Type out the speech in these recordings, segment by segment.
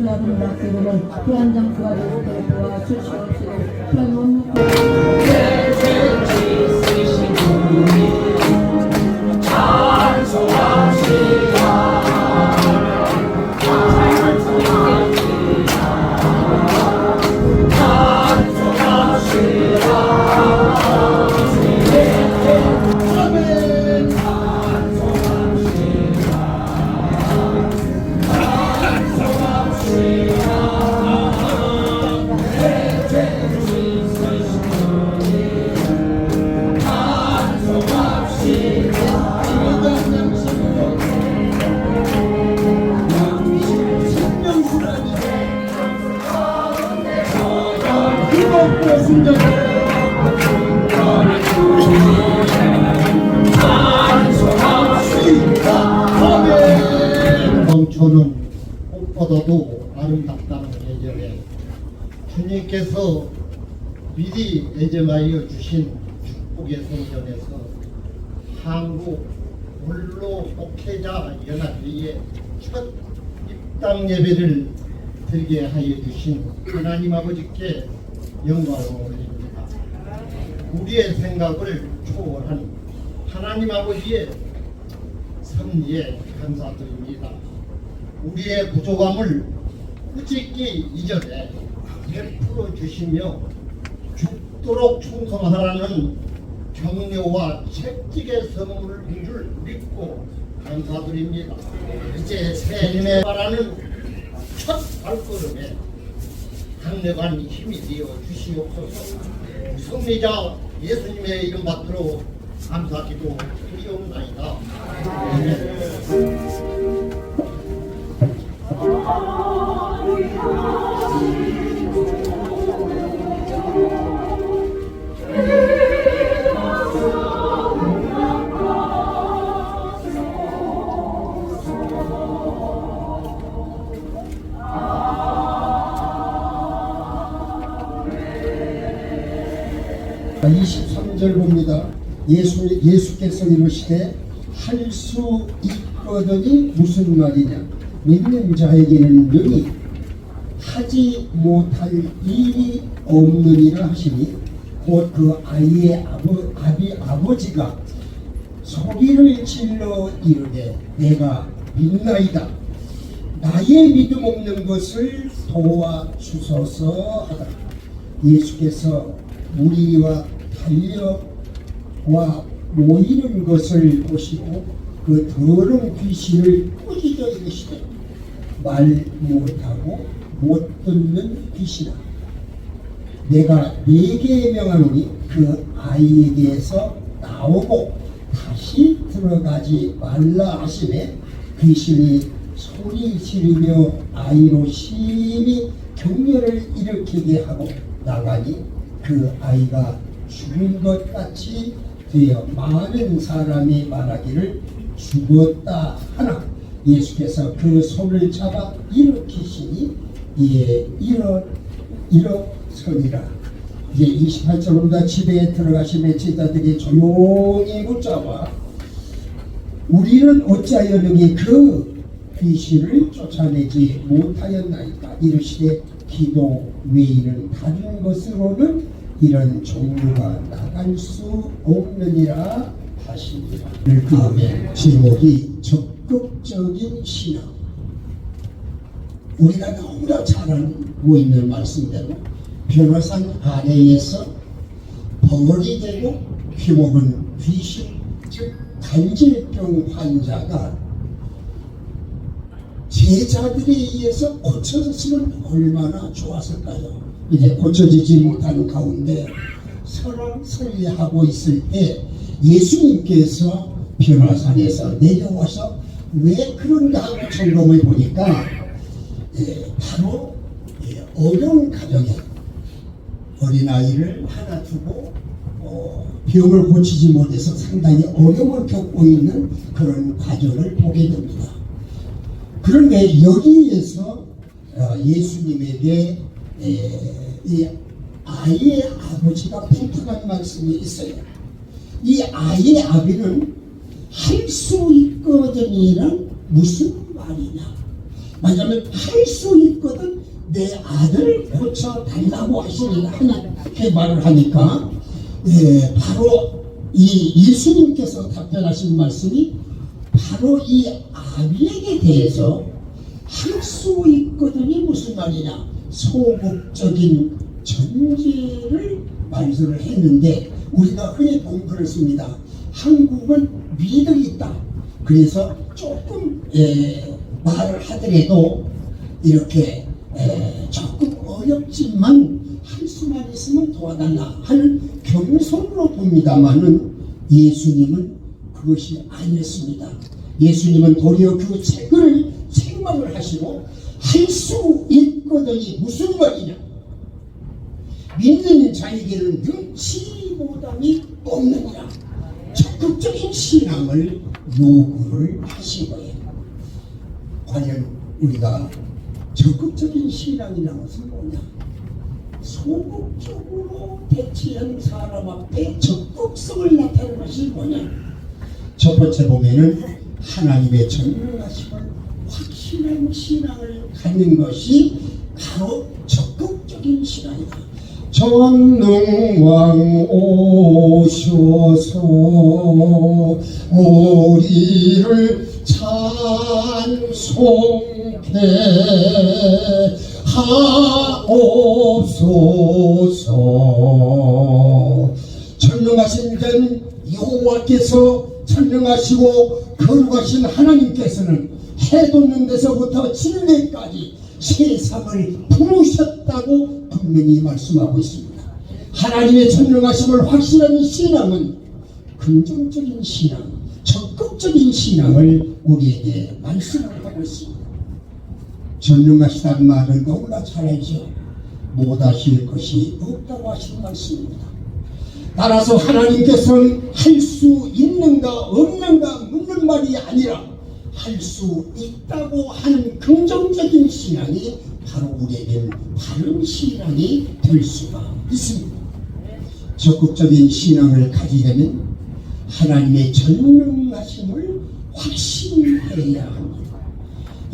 아름답게 보는 불안정 부활의 도와 주시옵시고 그런 원묵 저는 꽃보다도 아름답다는 예정에 주님께서 미리 예정하여 주신 축복의 성전에서 한국 원로 목회자 연합회의 첫 입당 예배를 드리게 하여 주신 하나님 아버지께 영광을 올립니다. 우리의 생각을 초월한 하나님 아버지의 섭리에 감사드립니다. 우리의 부족함을 꾸짖기 이전에 베풀어 주시며 죽도록 충성하라는 격려와 채찍의 선물을 줄 믿고 감사드립니다. 이제 새임에 바라는 첫 발걸음에 강력한 힘이 되어 주시옵소서. 성리자 예수님의 이름 받들어 감사기도 드리옵나이다. 아멘. 자, 23절 봅니다. 예수께서 이르시되 할 수 있거든이 무슨 말이냐? 믿는 자에게는 능히 하지 못할 일이 없느니라 하시니 곧 그 아이의 아버지가 소리를 질러 이르되 내가 믿나이다. 나의 믿음 없는 것을 도와주소서 하다. 예수께서 무리와 달려와 모이는 것을 보시고 그 더러운 귀신을 꾸짖어 이르시되 말 못하고 못 듣는 귀신아, 내가 네게 명하노니 그 아이에게서 나오고 다시 들어가지 말라 하시매 귀신이 소리 지르며 아이로 심히 경련을 일으키게 하고 나가니 그 아이가 죽은 것 같이 되어 많은 사람이 말하기를 죽었다 하나 예수께서 그 손을 잡아 일으키시니 이에 일어서니라. 이제 28절보다 집에 들어가시며 제자들이 조용히 묻자와 우리는 어찌하여 능히 그 귀신을 쫓아내지 못하였나이까. 이르시되 기도 외에는 다른 것으로는 이런 종류가 나갈 수 없느니라 하십니다. 다음에 제목이 적극적인 신앙. 우리가 너무나 잘 알고 있는 말씀대로 변호산 아래에서 벙어리 되고 휘먹은 귀신, 즉 간질병 환자가 제자들에 의해서 고쳐졌으면 얼마나 좋았을까요? 이제 고쳐지지 못하는 가운데 설왕설래하고 있을 때 예수님께서 변화산에서 내려와서 왜 그런가 하고 점검해 보니까 바로 어려운 가정에 어린아이를 하나 두고 병을 고치지 못해서 상당히 어려움을 겪고 있는 그런 과정을 보게 됩니다. 그런데 여기에서 예수님에게 이 아이의 아버지가 부탁한 말씀이 있어요. 이 아이의 아비는 할 수 있거든이란 무슨 말이냐? 말하자면 할 수 있거든 내 아들을 고쳐 달라고 하시니까 하나님께 말을 하니까 바로 이 예수님께서 답변하신 말씀이 바로 이 아비에게 대해서 할 수 있거든이 무슨 말이냐, 소극적인 전제를 말씀을 했는데 우리가 흔히 보면 그렇습니다. 한국은 미덕이 있다. 그래서 조금 말을 하더라도 이렇게 조금 어렵지만 할 수만 있으면 도와달라 하는 겸손으로 봅니다마는 예수님은 그것이 아니었습니다. 예수님은 도리어 그 책을 책망을 하시고 할 수 있거든이 무슨 말이냐, 믿는 자에게는 눈치보담이 없느니라. 적극적인 신앙을 요구를 하신 거예요. 과연 우리가 적극적인 신앙이라는 것은 뭐냐? 소극적으로 대치한 사람 앞에 적극성을 나타내는 것이 뭐냐? 첫 번째 보면은 하나님의 전능하심을 확신한 신앙을 갖는 것이 바로 적극적인 신앙이다. 전능왕 오셔서 우리를 찬송케 하옵소서. 전능하신 전 여호와께서 전능하시고 거룩하신 하나님께서는 해 돋는 데서부터 진례까지 세상을 부르셨다고 분명히 말씀하고 있습니다. 하나님의 전능하심을 확신하는 신앙은 긍정적인 신앙, 적극적인 신앙을 우리에게 말씀을 하고 있습니다. 전능하시다는 말은 너무나 잘 알죠. 못하실 것이 없다고 하시는 말씀입니다. 따라서 하나님께서는 할 수 있는가 없는가 묻는 말이 아니라 할 수 있다고 하는 긍정적인 신앙이 바로 우리에게는 바른 신앙이 될 수가 있습니다. 적극적인 신앙을 가지려면 하나님의 전능하심을 확신해야 합니다.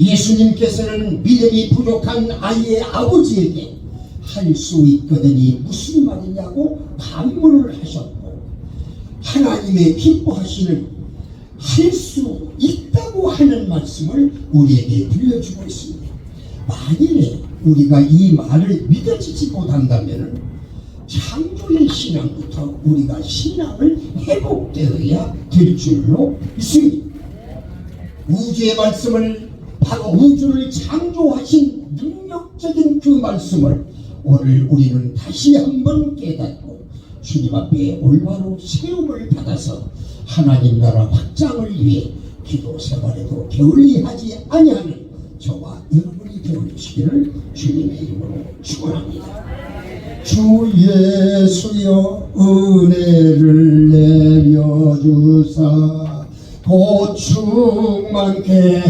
예수님께서는 믿음이 부족한 아이의 아버지에게 할 수 있거든이 무슨 말이냐고 반문을 하셨고, 하나님의 기뻐하시는 할 수 있다고 하는 말씀을 우리에게 들려주고 있습니다. 만일에 우리가 이 말을 믿어지지 못한다면 창조의 신앙부터 우리가 신앙을 회복되어야 될 줄로 믿습니다. 우주의 말씀을, 바로 우주를 창조하신 능력적인 그 말씀을 오늘 우리는 다시 한번 깨닫고 주님 앞에 올바로 세움을 받아서 하나님 나라 확장을 위해 기도 생활에도 게을리하지 아니하는 저와 여러분이 되어주시기를 주님의 이름으로 축원합니다. 주 예수여 은혜를 내려주사 보충 많게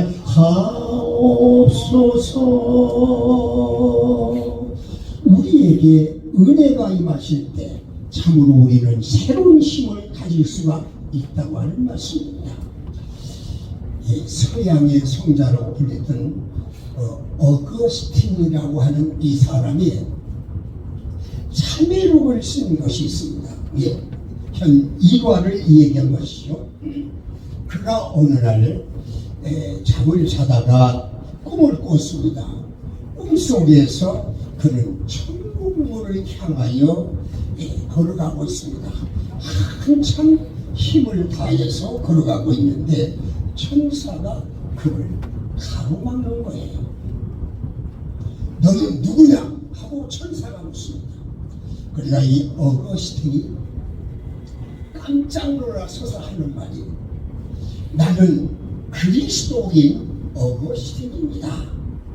하옵소서. 우리에게 은혜가 임하실 때 참으로 우리는 새로운 힘을 가질 수가 있다고 하는 말씀입니다. 서양의 성자로 불렸던 어거스틴이라고 하는 이 사람이 참회록을 쓴 것이 있습니다. 현 일화를 얘기한 것이죠. 그가 어느 날 잠을 자다가 꿈을 꿨습니다. 꿈속에서 그는 천국문을 향하여 걸어가고 있습니다. 한참 힘을 다해서 걸어가고 있는데 천사가 그를 가로막는 거예요. 너는 누구냐? 하고 천사가 묻습니다. 그러니까 이 어거스틴이 깜짝 놀라서서 하는 말이, 나는 그리스도인 어거스틴입니다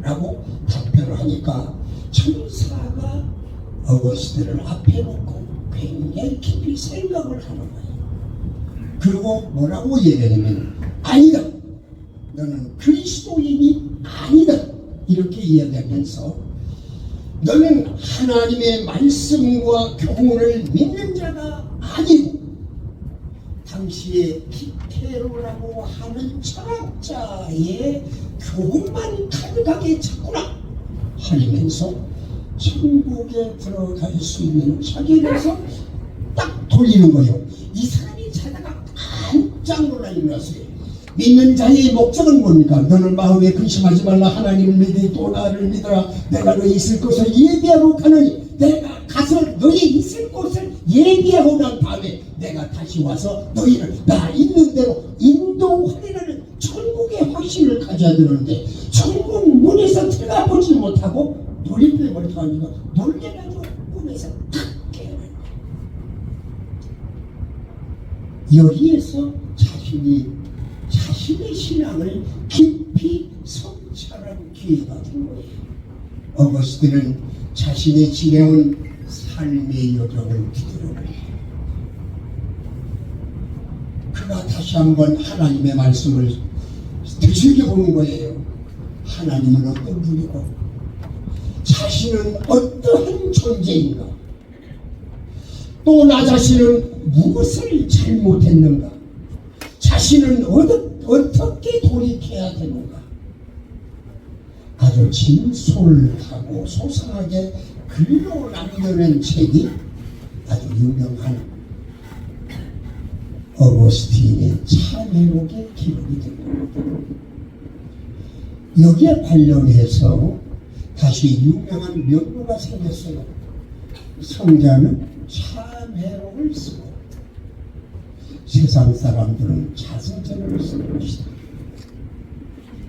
라고 답변을 하니까 천사가 어거스틴을 앞에 놓고 굉장히 깊이 생각을 하는 거예요. 그리고 뭐라고 얘기하냐면, 아니다, 너는 그리스도인이 아니다 이렇게 이야기하면서, 너는 하나님의 말씀과 교훈을 믿는 자가 아니고 당시의 테러라고 하는 철학자의 교훈만 가득하게 찾구나 하면서 천국에 들어갈 수 있는 자기에서 딱 돌리는 거예요. 이 사람이 자다가 깜짝 놀라 일어났어요. 믿는 자의 목적은 뭡니까? 너는 마음에 근심하지 말라. 하나님을 믿으니 또 나를 믿어라. 내가 너희 있을 곳을 예비하러 가느니 내가 가서 너희 있을 곳을 예비하고 난 다음에 내가 다시 와서 너희를 나 있는 대로 인도하리라는 천국의 확신을 가져야 되는데 천국 문에서 들어가 보지 못하고 놀림병을 당하니까 놀래가지고 꿈에서 탁 깨어나는 거예요. 여기에서 자신의 신앙을 깊이 성찰하는 기회가 된 거예요. 어거스틴은 자신이 지내온 삶의 여정을 뒤돌아보니 그가 다시 한번 하나님의 말씀을 되새겨보는 거예요. 하나님은 어떤 분이고 자신은 어떠한 존재인가, 또 나 자신은 무엇을 잘못했는가, 자신은 어떻게 돌이켜야 되는가, 아주 진솔하고 소상하게 글로 남겨낸 책이 아주 유명한 어거스틴의 참회록의 기록이 됩니다. 여기에 관련해서 다시 유명한 명료가 생겼어요. 성자는 참회록을 쓰고 세상 사람들은 자서전을 쓰는 것이다.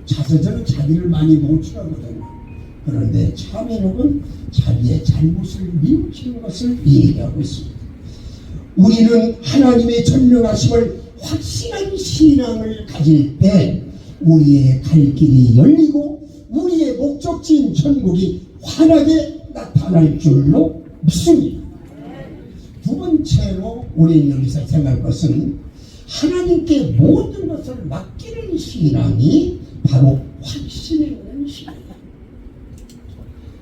자서전은 자기를 많이 노출하거든요. 그런데 참회록은 자기의 잘못을 뉘우치는 것을 얘기하고 있습니다. 우리는 하나님의 전능하심을 확신한 신앙을 가질 때 우리의 갈 길이 열리고 우리의 목적지인 천국이 환하게 나타날 줄로 믿습니다. 두 번째로 우리는 여기서 생각할 것은 하나님께 모든 것을 맡기는 신앙이 바로 확신 있는 신앙이다.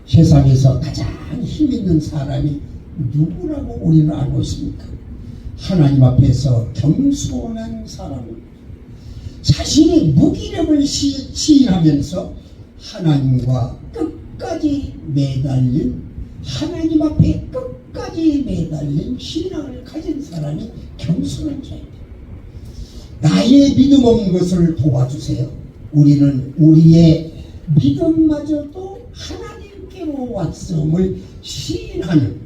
세상에서 가장 힘 있는 사람이 누구라고 우리는 알고 있습니까? 하나님 앞에서 겸손한 사람은 자신의 무기력을 시인하면서 하나님과 끝까지 매달린, 하나님 앞에 끝까지 매달린 신앙을 가진 사람이 겸손한 자입니다. 나의 믿음 없는 것을 도와주세요. 우리는 우리의 믿음마저도 하나님께로 왔음을 시인하는,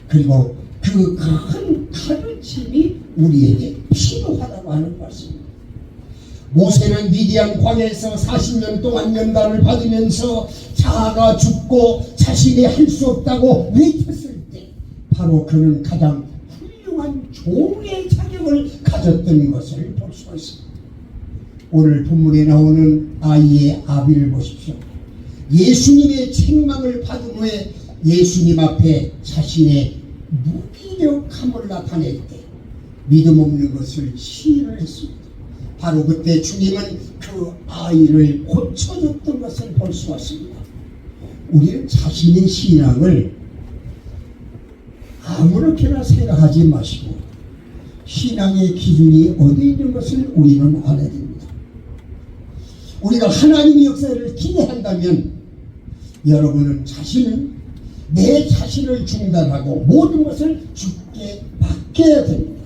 그리고 그 큰 가르침이 우리에게 필요하다고 하는 말씀입니다. 모세는 미디안 광야에서 40년 동안 연단을 받으면서 자아가 죽고 자신이 할 수 없다고 외쳤을 때 바로 그는 가장 훌륭한 종의 자격을 가졌던 것을 볼 수가 있습니다. 오늘 본문에 나오는 아이의 아비를 보십시오. 예수님의 책망을 받은 후에 예수님 앞에 자신의 무기력함을 나타낼 때 믿음 없는 것을 시인을 했습니다. 바로 그때 주님은 그 아이를 고쳐줬던 것을 볼 수 있습니다. 우리는 자신의 신앙을 아무렇게나 생각하지 마시고 신앙의 기준이 어디 있는 것을 우리는 알아야 됩니다. 우리가 하나님의 역사를 기대한다면 여러분은 내 자신을 중단하고 모든 것을 주께 맡겨야 됩니다.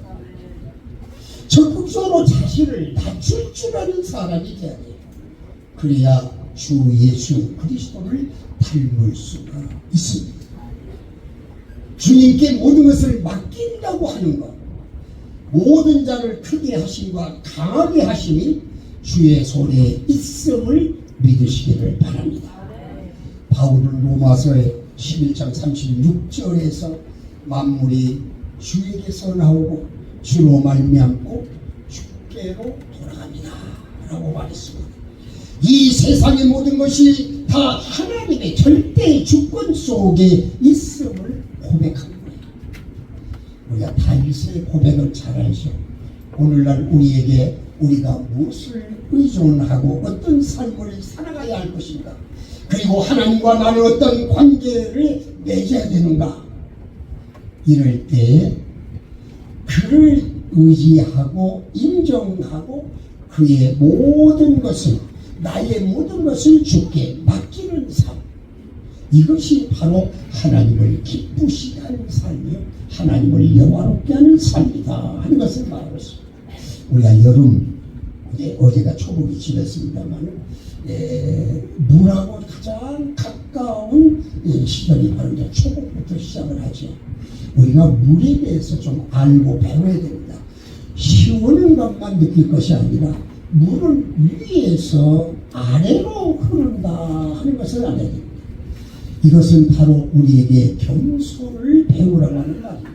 적극적으로 자신을 낮출 줄 아는 사람이 되어야 돼요. 그래야 주 예수 그리스도를 닮을 수가 있습니다. 주님께 모든 것을 맡긴다고 하는 것, 모든 자를 크게 하심과 강하게 하심이 주의 손에 있음을 믿으시기를 바랍니다. 바울은 로마서의 11장 36절에서 만물이 주에게서 나오고 주로 말미암고 주께로 돌아갑니다 라고 말했습니다. 이 세상의 모든 것이 다 하나님의 절대 주권 속에 있음을 고백한 거예요. 우리가 다윗의 고백을 잘 알죠. 오늘날 우리에게 우리가 무엇을 의존하고 어떤 삶을 살아가야 할 것인가, 그리고 하나님과 나는 어떤 관계를 맺어야 되는가, 이럴 때 그를 의지하고 인정하고 그의 모든 것을 나의 모든 것을 주께 맡기는 삶, 이것이 바로 하나님을 기쁘시게 하는 삶이요 하나님을 영화롭게 하는 삶이다 하는 것을 말하고 있습니다. 우리가 여름 어제가 초복이 지났습니다만 물하고 가장 가까운 시간이 바로 이제 초복부터 시작을 하죠. 우리가 물에 대해서 좀 알고 배워야 됩니다. 시원한 것만 느낄 것이 아니라 물은 위에서 아래로 흐른다 하는 것을 알아야 됩니다. 이것은 바로 우리에게 겸손을 배우라고 하는 말입니다.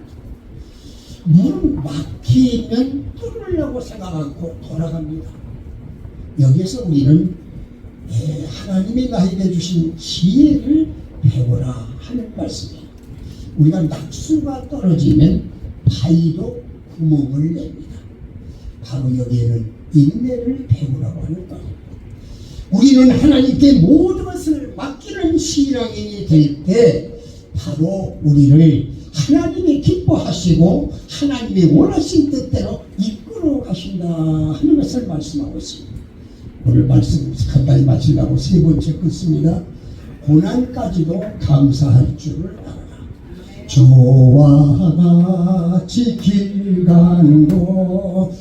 물은 막히면 뚫으려고 생각하고 돌아갑니다. 여기에서 우리는 하나님이 나에게 주신 지혜를 배워라 하는 말씀이에요. 우리가 낙수가 떨어지면 바위도 구멍을 냅니다. 바로 여기에는 인내를 배우라고 하는 거예요. 우리는 하나님께 모든 것을 맡기는 신앙인이 될 때 바로 우리를 하나님이 기뻐하시고 하나님이 원하신 뜻대로 이끌어 가신다 하는 것을 말씀하고 있습니다. 오늘 말씀 간단히 마치려고 세 번째 끊습니다. 고난까지도 감사할 줄을 알아라. 저와 같이 길 가는 곳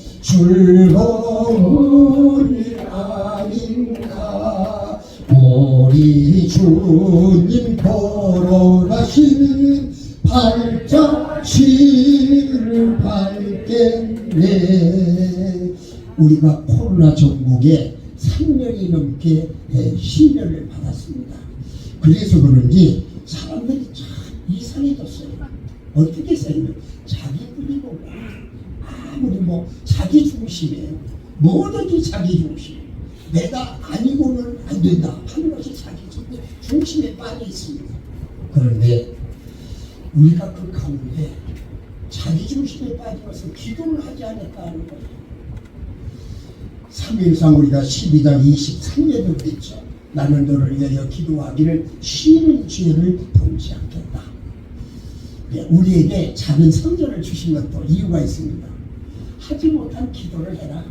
즐거운 일 아닌가. 우리 주님 보러 가신 발자취를 밟겠네. 우리가 코로나 전국에 3년이 넘게 신뢰를 받았습니다. 그래서 그런지 사람들이 참 이상해졌어요. 어떻게 살면 자기뿐이 보고 아무리 자기 중심이에요. 뭐든지 자기 중심. 내가 아니고는 안 된다 하는 것이 자기 중심에 빠져 있습니다. 그런데 우리가 그 가운데 자기 중심에 빠져서 기도를 하지 않을까 하는 거예요. 3일상 우리가 12장 23절에 그랬죠. 나는 너를 위하여 기도하기를 쉬는 죄를 범치 않겠다. 우리에게 작은 성전을 주신 것도 이유가 있습니다. 하지 못한 기도를 해라.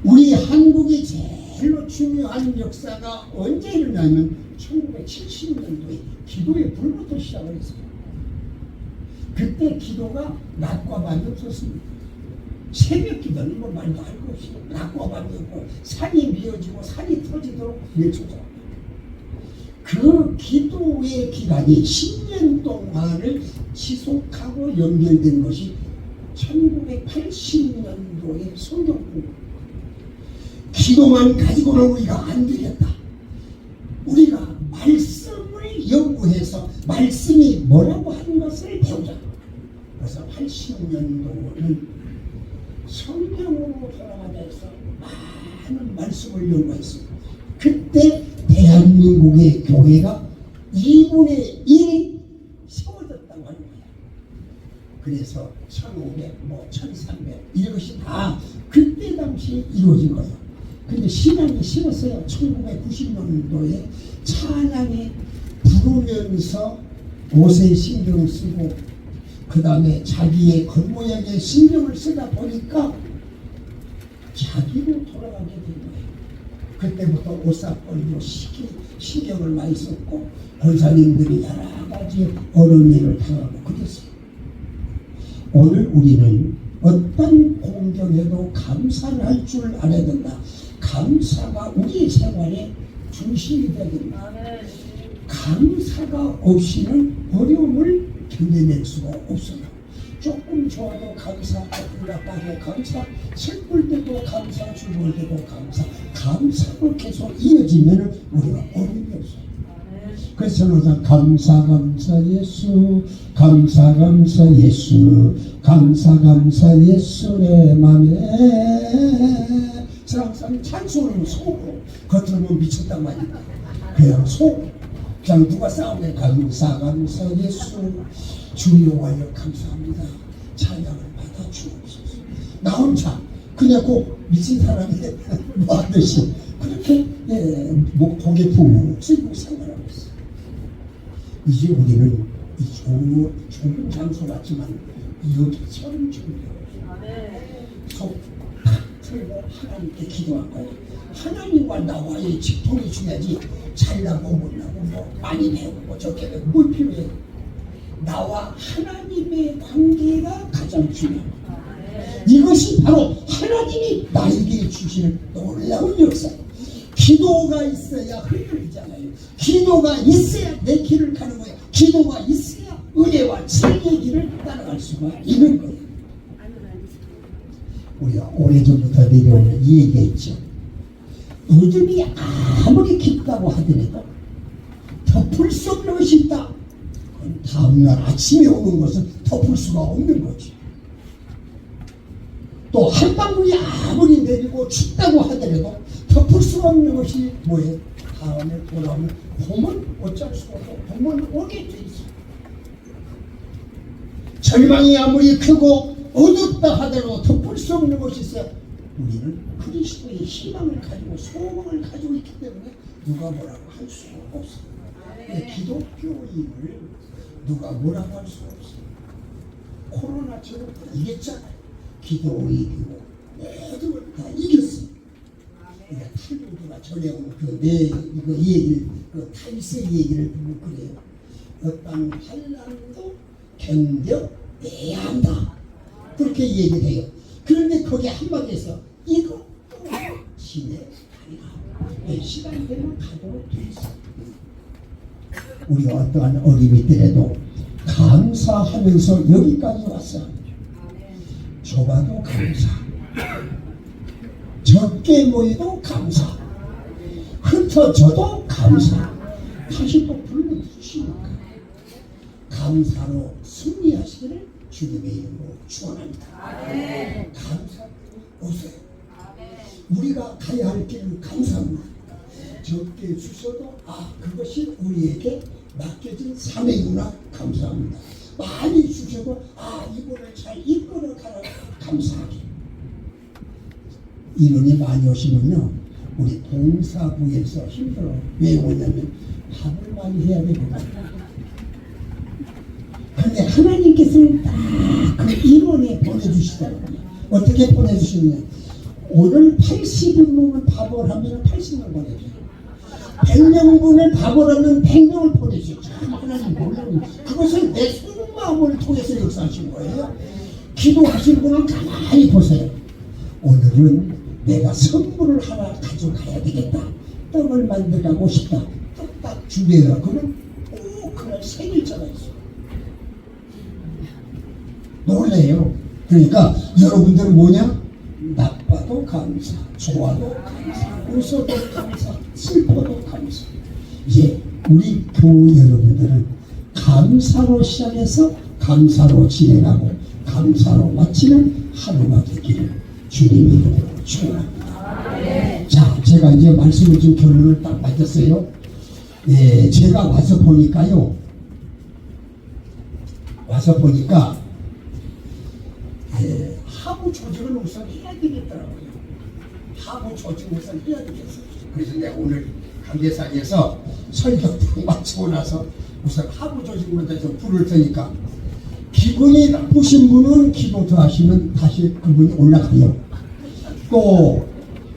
우리 한국이 제일로 중요한 역사가 언제 일어나면 1970년도에 기도의 불부터 시작을 했습니다. 그때 기도가 낮과 밤이 없었습니다. 새벽 기도는 말도 할 것 없이 낮과 밤이 없고 산이 미어지고 산이 터지도록 외쳐져. 그 기도의 기간이 10년 동안을 지속하고 연결된 것이 1980년도의 성경공부. 기도만 가지고는 우리가 안 되겠다. 우리가 말씀을 연구해서 말씀이 뭐라고 하는 것을 배우자. 그래서 80년도는 성경으로 돌아가자 해서 많은 말씀을 연구했습니다. 그때 대한민국의 교회가 2분의 1이 세워졌다고 하는 거예요. 그래서 1500, 1300 이것이 다 그때 당시에 이루어진 거예요. 근데 신앙이 싫었어요. 1990년도에 찬양에 부르면서 옷에 신경 쓰고 그 다음에 자기의 겉모양에 신경을 쓰다 보니까 자기로 돌아가게 된 거예요. 그때부터 옷사벌로 신경을 많이 썼고 권사님들이 여러 가지 어려운 일을 당하고 그랬어요. 오늘 우리는 어떤 공경에도 감사를 할 줄 알아야 된다. 감사가 우리의 생활의 중심이 되어야 된다. 감사가 없이는 어려움을 견뎌낼 수가 없어요. 조금 좋아도 감사, 조금 나빠도 감사, 슬플 때도 감사, 죽을 때도 감사. 감사가 계속 이어지면 우리가 어려움이 없어요. 그래서 항상 감사 감사 예수, 감사 감사 예수, 감사 감사 예수 내 맘에. 항상 찬송을 속으로 겉으로 미쳤단 말이야. 그냥 속 그냥 누가 싸우면 감사 감사 예수 주여와여 감사합니다. 찬양을 받아 주옵소서. 나 혼자 그냥 꼭 미친 사람이 뭐 하듯이 그렇게 고개 푹 쓰고 생활하고 있어. 이제 우리는 이 좁은 장소 같지만 여기처럼 준비해요. 속탁 틀고 하나님께 기도한 거예요. 하나님과 나와의 직통이 중요하지 잘나고 못나고 뭐 많이 배우고 적게 배우고 뭘 필요해. 나와 하나님의 관계가 가장 중요합니다. 이것이 바로 하나님이 나에게 주시는 놀라운 역사. 기도가 있어야 흘리잖아요. 기도가 있어야 내 길을 가는 거예요. 기도가 있어야 은혜와 진리의 길을 따라갈 수가 있는 거예요. 우리가 오래전부터 내려오는 이 얘기가 있죠. 어둠이 아무리 깊다고 하더라도 덮을 수 없는 것이 있다. 그건 다음날 아침에 오는 것은 덮을 수가 없는 거죠. 또 한방울이 아무리 내리고 춥다고 하더라도 덮을 수가 없는 것이 뭐예요? 다음에 돌아오면 봄은 어쩔 수가 없고 봄은 오게 돼 있어. 절망이 아무리 크고 어둡다 하더라도 덮을 수 없는 것이 있어요. 우리는 그리스도의 희망을 가지고 소망을 가지고 있기 때문에 누가 뭐라고 할 수가 없어요. 기독교인을 누가 뭐라고 할 수가 없어요. 코로나처럼 이겼잖아요. 기도 이기고 모든 걸 다 이겼어요. 그러니까 탈북이가 전에 오는 이거 이 얘기를 탈세 얘기를 보면 그래요. 어떤 환난도 견뎌내야 한다. 그렇게 얘기를 해요. 그런데 거기 한마디에서 이것도 지내가리라. 시간 되면 가도록 돼 있어. 우리가 어떠한 어림이 있더라도 감사하면서 여기까지 왔어. 좁아도 감사, 적게 모여도 감사, 흩어져도 감사, 다시 또 불러주시니까 감사로 승리하시기를 주님의 이름으로 축원합니다. 감사 오세요. 우리가 가야 할 길은 감사합니다. 적게 주셔도 그것이 우리에게 맡겨진 사명이구나. 감사합니다. 많이 주셔도 이거를 잘 이끌어 가라. 감사하게. 인원이 많이 오시면요 우리 동사부에서 힘들어. 왜 오냐면 밥을 많이 해야 되거든요. 그런데 하나님께서는 딱 그 인원에 보내주시더라고요. 어떻게 보내주시느냐, 오늘 80인분을 밥을 하면 80명 보내줘요. 100명분을 밥을 하면 100명을 보내줘요. 하나님 몰라요. 그것을 내 속마음을 통해서 역사하신 거예요. 기도하시는 분은 가만히 보세요. 오늘은 내가 선물을 하나 가져가야 되겠다. 떡을 만들어가고 싶다. 떡 딱 준비해라. 그러면 꼭 그날 생일자가 있어. 놀래요. 그러니까 여러분들은 뭐냐? 나빠도 감사, 좋아도 감사, 웃어도 감사, 슬퍼도 감사. 이제 우리 교우 여러분들은 감사로 시작해서 감사로 진행하고 감사로 마치는 하루가 되기를 주님의 이름으로 축원합니다. 자, 제가 이제 말씀을 좀 결론을 딱 맺었어요. 제가 와서 보니까요. 하부 조직을 우선 해야 되겠더라고요. 하부 조직을 우선 해야 되겠어요. 그래서 내가 오늘 강대상에서 설교 마치고 나서 우선 하부 조직 먼저 좀 부를 테니까 기분이 나쁘신 분은 기도 더 하시면 다시 그분이 올라가요. 또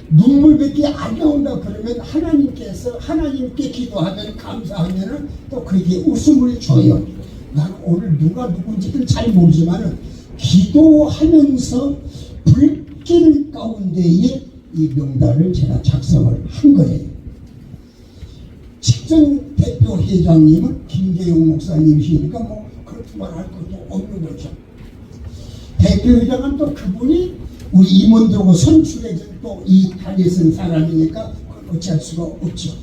눈물밖에 안 나온다 그러면 하나님께 기도하면 감사하면은 또 그게 웃음을 줘요. 나는 오늘 누가 누군지는 잘 모르지만은 기도하면서 불길 가운데에 이 명단을 제가 작성을 한 거예요. 직전 대표 회장님은 김재용 목사님이시니까 뭐 그렇게만 할 것도 없는 거죠. 대표 회장은 또 그분이 우리 임원들하고 선출해준 또 이 단에 쓴 사람이니까 어찌할 수가 없죠.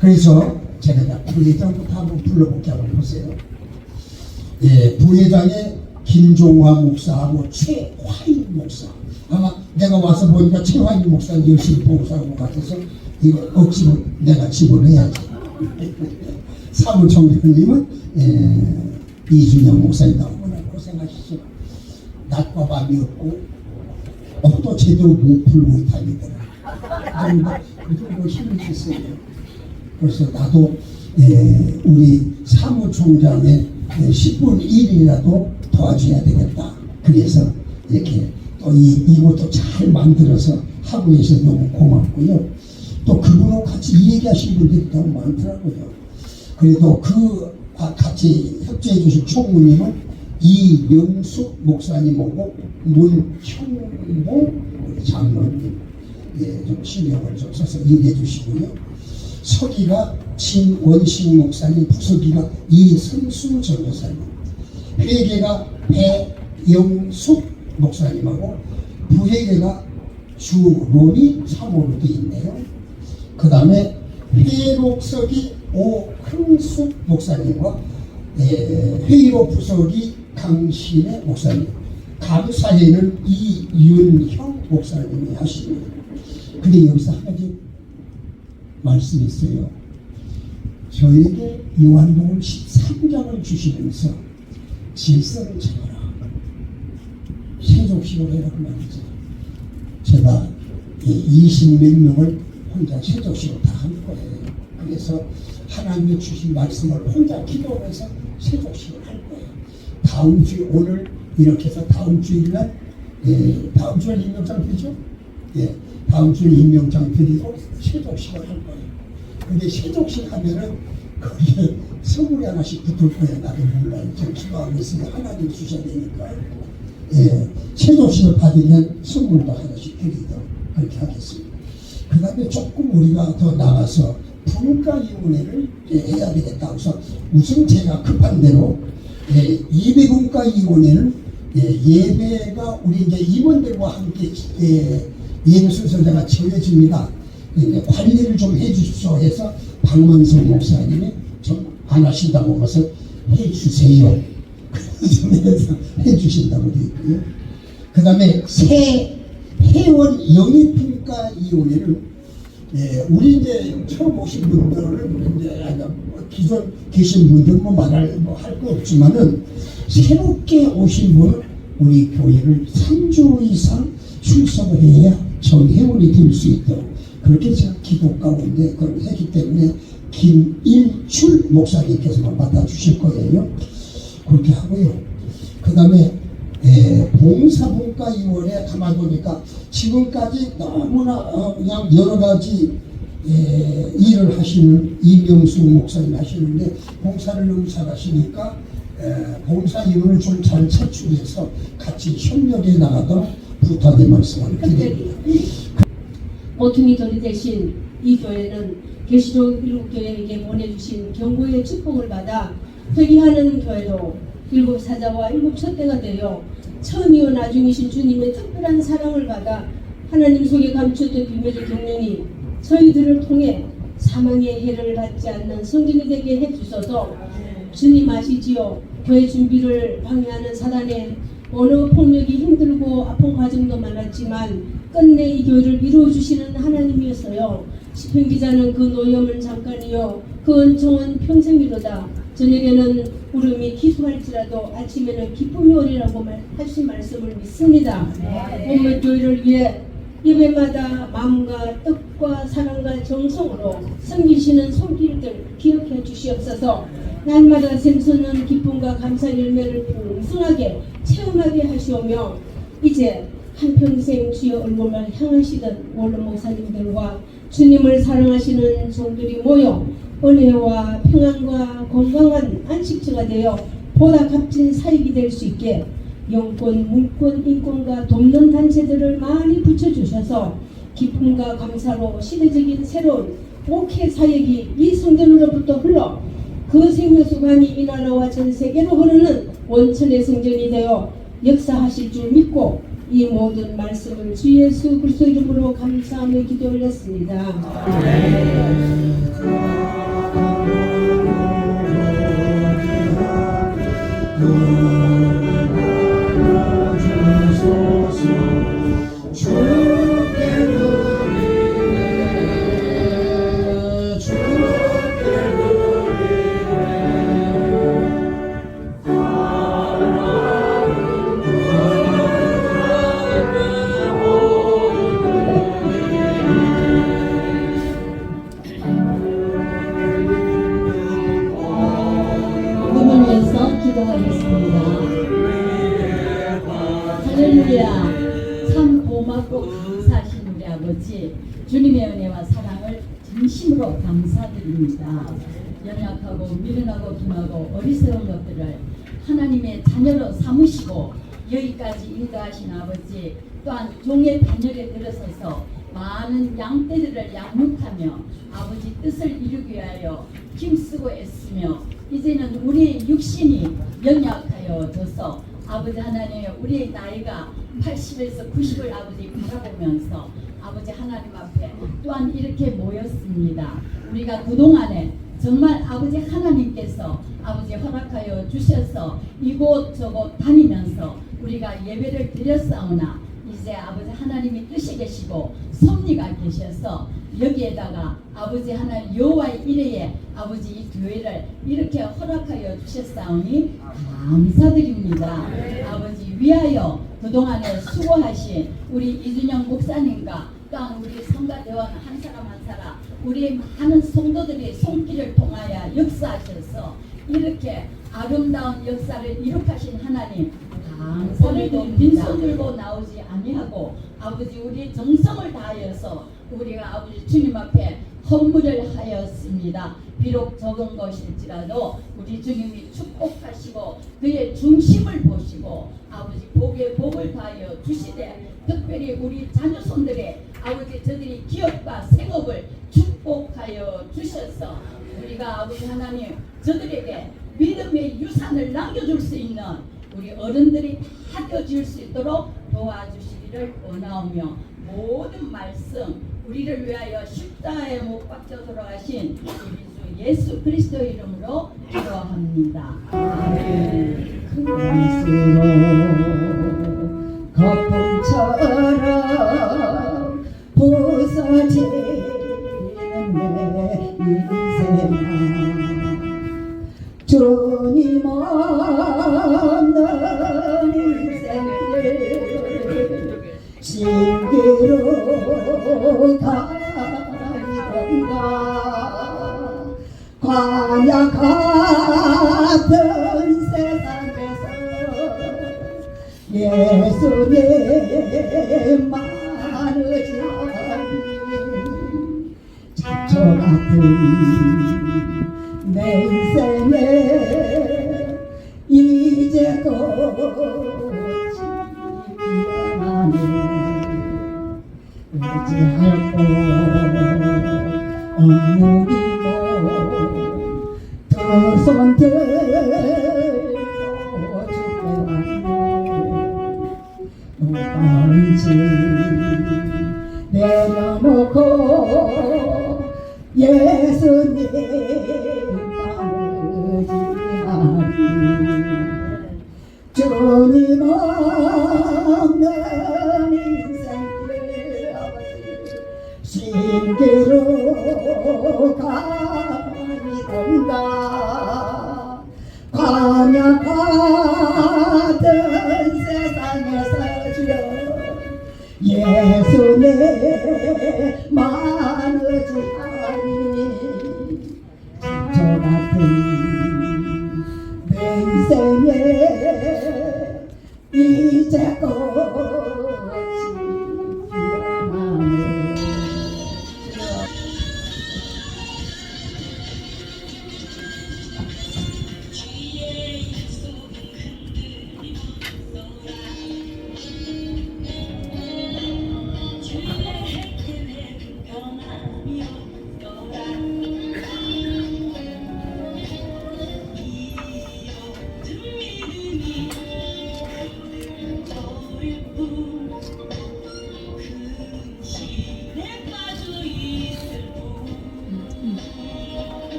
그래서 제가 부회장부터 한번 불러볼게요. 한번 보세요. 부회장에 김종화 목사하고 최화인 목사. 아마 내가 와서 보니까 최화인 목사는 열심히 봉사하는 것 같아서 이거 억지로 내가 집어넣어야지. 사무총장님은 이준영 목사님 너무나 고생하시죠. 낮과 밤이 없고 또 제대로 못 풀고 다니더라. 그 정도 힘을 줬어요. 그래서 나도 우리 사무총장의 10분 1이라도 도와줘야 되겠다. 그래서 이렇게 또 이것도 잘 만들어서 하고 계셔서 너무 고맙고요. 또 그분하고 같이 이 얘기하신 분들이 너무 많더라고요. 그래도 그 같이 협조해 주신 총무님은 이명숙 목사님하고 문형봉 우리 장로님 좀 신경을 좀 써서 얘기해 주시고요. 서기가 진원식 목사님, 부서기가 이승수 전도사님, 회계가 배영숙 목사님하고 부회계가 주론이 3호로 되어 있네요. 그 다음에 회록석이 오흥숙 목사님과 회의로 부석이 강신의 목사님, 감사회는 이윤형 목사님이 하십니다. 근데 여기서 한 가지 말씀이 있어요. 저에게 요한복음 13장을 주시면서 질서를 정하라, 세족식을 해라 그 말이죠. 제가 20몇 명을 혼자 세족식을 다 한 거예요. 그래서 하나님이 주신 말씀을 혼자 기도하면서 세족식을 할 거예요. 다음 주 오늘 이렇게 해서 다음 주일날 다음 주에 임명장 드리죠? 다음 주에 임명장 드리고 세족식을 할 거예요. 근데 세족식 하면은 거기에 선물이 하나씩 붙을 거예요. 나도 몰라요. 지금 기도하고 있으면 하나님 주셔야 되니까. 세족식을 받으면 선물도 하나씩 드리도록 그렇게 하겠습니다. 그 다음에 조금 우리가 더 나가서 분과위원회를 해야 되겠다. 그래서 우선 제가 급한 대로 예배분과위원회는 예배가 우리 이제 임원들과 함께 예배 순서대가 정해집니다. 관리를 좀 해주십시오 해서 박만성 목사님이 좀 안 하신다고 해서 해주세요. 좀 해서 해주신다고 되어 있고요. 그 다음에 새 회원 영입분과위원회를 우리 이제 처음 오신 분들은 이제 기존 계신 분들은 뭐 말할 할 거 없지만은 새롭게 오신 분은 우리 교회를 3주 이상 출석을 해야 정회원이 될 수 있도록 그렇게 제가 기도 가운데 그걸 했기 때문에 김일출 목사님께서만 맡아주실 거예요. 그렇게 하고요. 그 다음에 봉사분과위원회 가만 보니까 지금까지 너무나 그냥 여러 가지 일을 하시는 이명수 목사님 하시는데 봉사를 너무 잘하시니까 봉사위원을 좀 잘 차출해서 같이 협력해 나가도록 부탁의 말씀을 드립니다. 모퉁이 돌이 되신 이 교회는 계시록 일곱교회에게 보내주신 경고의 축복을 받아 회개하는 교회로 일곱 사자와 일곱 촛대가 되어 처음이요 나중이신 주님의 특별한 사랑을 받아 하나님 속에 감추었던 비밀의 경륜이 저희들을 통해 사망의 해를 받지 않는 성전이 되게 해주셔서 주님 아시지요? 교회 준비를 방해하는 사단의 언어 폭력이 힘들고 아픈 과정도 많았지만 끝내 이 교회를 이루어주시는 하나님이었어요. 시편기자는 그 노염은 잠깐이요 그 은총은 평생이로다. 저녁에는 울음이 기수할지라도 아침에는 기쁨이 오리라고 하신 말씀을 믿습니다. 온몸 교회를 위해 예배마다 마음과 뜻과 사랑과 정성으로 섬기시는 손길들 기억해 주시옵소서. 날마다 샘솟는 기쁨과 감사 열매를 풍성하게 체험하게 하시오며 이제 한평생 주의 얼굴만 향하시던 원로 목사님들과 주님을 사랑하시는 종들이 모여 은혜와 평안과 건강한 안식처가 되어 보다 값진 사익이 될 수 있게 영권, 문권, 인권과 돕는 단체들을 많이 붙여주셔서 기쁨과 감사로 시대적인 새로운 목회 사역이 이 성전으로부터 흘러 그 생명수관이 이 나라와 전 세계로 흐르는 원천의 성전이 되어 역사하실 줄 믿고 이 모든 말씀을 주 예수 그리스도 이름으로 감사하며 기도 올렸습니다. 하나님의 은혜와 사랑을 진심으로 감사드립니다. 연약하고 미련하고 둔하고 어리석은 것들을 하나님의 자녀로 삼으시고 여기까지 인도하신 아버지, 또한 종의 반열에 들어서서 많은 양떼들을 양육하며 아버지 뜻을 이루기 위하여 힘쓰고 애쓰며 이제는 우리의 육신이 연약하여져서 아버지 하나님, 우리의 나이가 80에서 90을 아버지 바라보면서 아버지 하나님 앞에 또한 이렇게 모였습니다. 우리가 그동안에 정말 아버지 하나님께서 아버지 허락하여 주셔서 이곳 저곳 다니면서 우리가 예배를 드렸사오나 이제 아버지 하나님이 뜻이 계시고 섭리가 계셔서 여기에다가 아버지 하나님 여호와의 이레에 아버지 이 교회를 이렇게 허락하여 주셨사오니 감사드립니다. 아버지 위하여 그동안에 수고하신 우리 이준영 목사님과 또한 우리 성가대원 한 사람 한 사람 우리 많은 성도들의 손길을 통하여 역사하셔서 이렇게 아름다운 역사를 이룩하신 하나님 감사드립니다. 빈손 들고 나오지 아니하고 아버지 우리 정성을 다하여서 우리가 아버지 주님 앞에 헌물을 하였습니다. 비록 적은 것일지라도 우리 주님이 축복하시고 그의 중심을 보시고 아버지 복에 복을 다하여 주시되 특별히 우리 자녀손들의 아버지 저들이 기업과 생업을 축복하여 주셔서 우리가 아버지 하나님 저들에게 믿음의 유산을 남겨줄 수 있는 우리 어른들이 다 되어질 수 있도록 도와주시기를 원하오며 모든 말씀 우리를 위하여 십자가에 못 박혀 돌아가신 우리 주 예수 그리스도의 이름으로 기도합니다. 아멘. 그리스로 거품처럼 부서지는 내 인생아 주님 없는 인생길 신기로 가리던가 광야 같은 세상에서 예수님 많으지 않니 잡초 같은 내 인생에 이제 꽃이 피어나네 의지할 곳 없는 이모 두 손 들고 죽게 왔네 누가인지 내려놓고 예수님 만으지 하니 주님 없는 인생길 신기로 가리던가 광야 같은 세상에서 주여 예수님 많으지 않니 저 같은 내 인생에 이제 꽃이 피어나네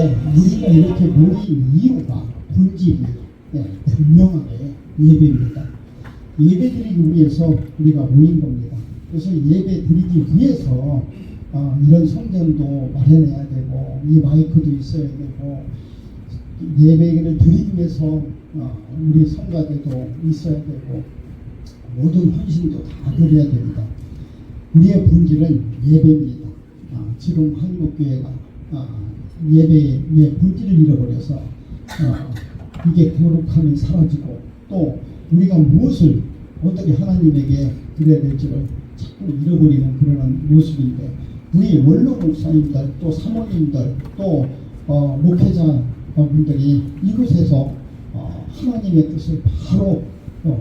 우리가 이렇게 모인 이유가 본질이 분명하게 예배입니다. 예배 드리기 위해서 우리가 모인 겁니다. 그래서 예배 드리기 위해서 이런 성전도 마련해야 되고 이 마이크도 있어야 되고 예배를 드리기 위해서 우리 성가대도 있어야 되고 모든 헌신도 다 드려야 됩니다. 우리의 본질은 예배입니다. 지금 한국교회가 예배의 본질을 잃어버려서 이게 거룩함이 사라지고 또 우리가 무엇을 어떻게 하나님에게 드려야 될지를 자꾸 잃어버리는 그런 모습인데 우리 원로 목사님들 또 사모님들 또 목회자분들이 이곳에서 하나님의 뜻을 바로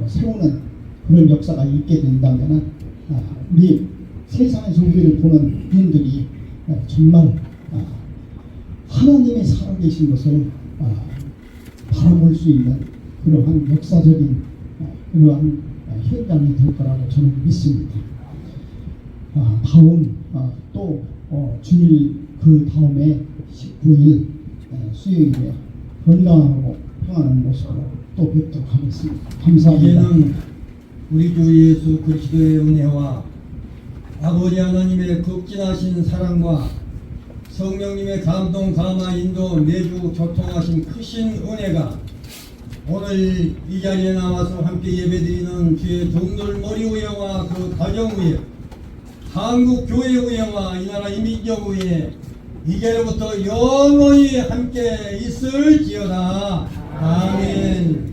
세우는 그런 역사가 있게 된다면 우리 세상에서 우리를 보는 분들이 정말 하나님이 살아계신 것을 바라볼 수 있는 그러한 역사적인 그러한 현장이 될 거라고 저는 믿습니다. 다음 또 주일 그 다음에 19일 수요일에 건강하고 평안한 모습으로 또 뵙도록 하겠습니다. 감사합니다. 이제는 우리 주 예수 그리스도의 은혜와 아버지 하나님의 극진하신 사랑과 성령님의 감동 감화 인도 매주 교통하신 크신 은혜가 오늘 이 자리에 나와서 함께 예배드리는 주의 종들 머리 위에와 그 가정 위에 한국 교회 위에와 이 나라 이민족 위에 이제로부터 영원히 함께 있을지어다. 아멘.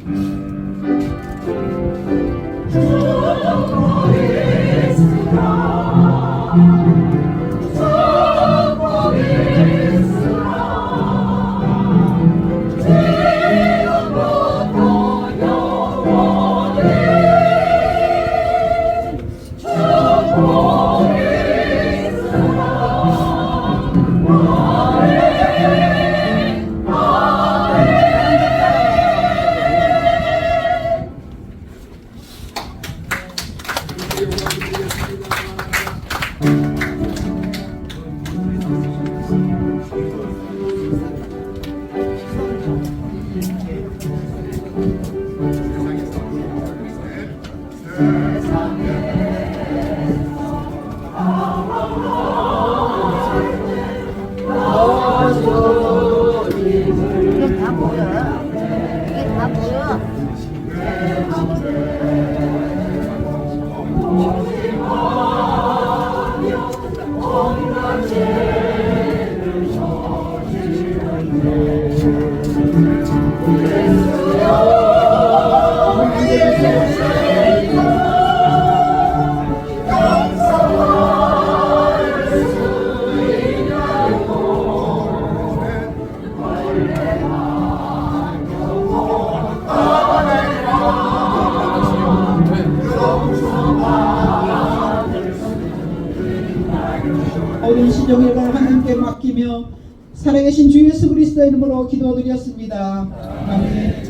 오늘 신령일을 하나님께 맡기며 살아계신 주 예수 그리스도의 이름으로 기도드렸습니다. 아멘.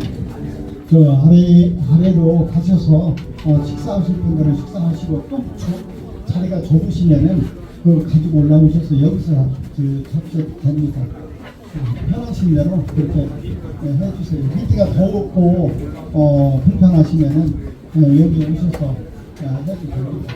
아래로 가셔서 식사하실 분들은 식사하시고 또 자리가 좁으시면은 그 가지고 올라오셔서 여기서 잡셔도 됩니다. 편하신 대로 그렇게 해주세요. 밑에가 더웠고 불편하시면은 여기 오셔서 해도 됩니다.